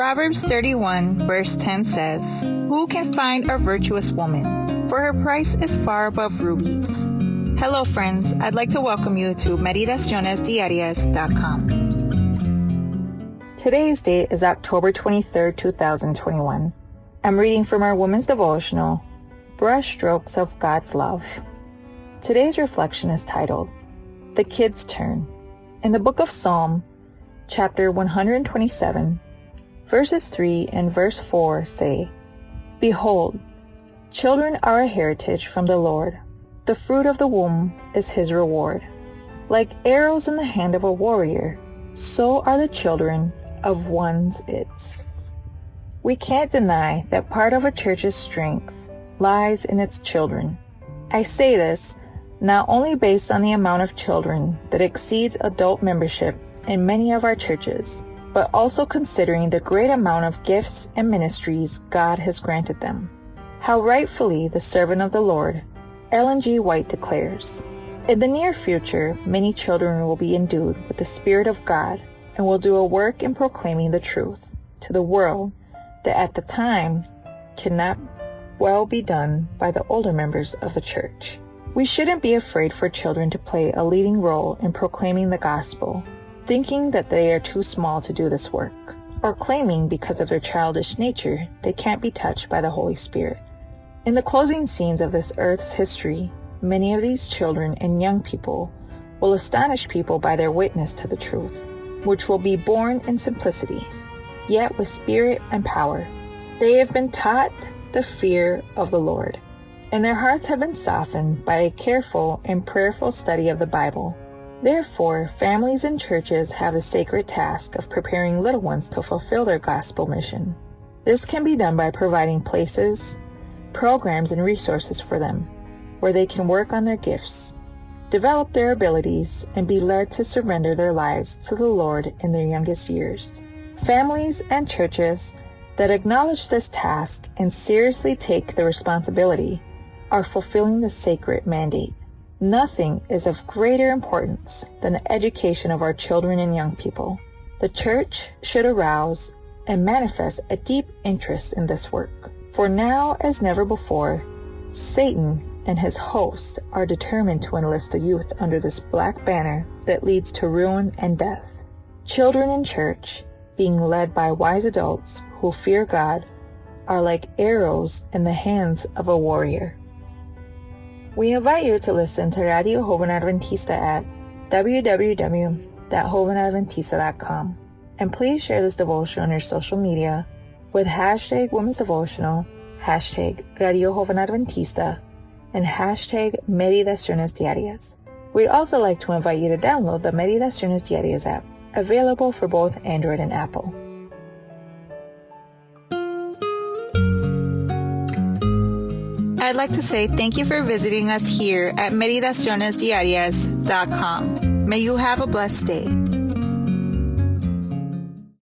Proverbs 31 verse 10 says, "Who can find a virtuous woman? For her price is far above rubies." Hello friends, I'd like to welcome you to Meditaciones Today's date is October 23rd, 2021. I'm reading from our Women's Devotional, Brushstrokes of God's Love. Today's reflection is titled, The Kid's Turn. In the book of Psalm, chapter 127, verses 3 and verse 4 say, "Behold, children are a heritage from the Lord. The fruit of the womb is his reward. Like arrows in the hand of a warrior, so are the children of one's its." We can't deny that part of a church's strength lies in its children. I say this not only based on the amount of children that exceeds adult membership in many of our churches, but also considering the great amount of gifts and ministries God has granted them. How rightfully the servant of the Lord, Ellen G. White, declares, "In the near future, many children will be endued with the Spirit of God and will do a work in proclaiming the truth to the world that at the time cannot well be done by the older members of the church." We shouldn't be afraid for children to play a leading role in proclaiming the gospel, thinking that they are too small to do this work, or claiming because of their childish nature they can't be touched by the Holy Spirit. In the closing scenes of this earth's history, many of these children and young people will astonish people by their witness to the truth, which will be born in simplicity, yet with spirit and power. They have been taught the fear of the Lord, and their hearts have been softened by a careful and prayerful study of the Bible. Therefore, families and churches have the sacred task of preparing little ones to fulfill their gospel mission. This can be done by providing places, programs, and resources for them, where they can work on their gifts, develop their abilities, and be led to surrender their lives to the Lord in their youngest years. Families and churches that acknowledge this task and seriously take the responsibility are fulfilling the sacred mandate. Nothing is of greater importance than the education of our children and young people. The church should arouse and manifest a deep interest in this work. For now, as never before, Satan and his hosts are determined to enlist the youth under this black banner that leads to ruin and death. Children in church, being led by wise adults who fear God, are like arrows in the hands of a warrior. We invite you to listen to Radio Joven Adventista at www.jovenadventista.com, and please share this devotion on your social media with hashtag Women's Devotional, hashtag Radio Joven Adventista, and hashtag Meditaciones Diarias. We'd also like to invite you to download the Meditaciones Diarias app, available for both Android and Apple. I'd like to say thank you for visiting us here at meditacionesdiarias.com. May you have a blessed day.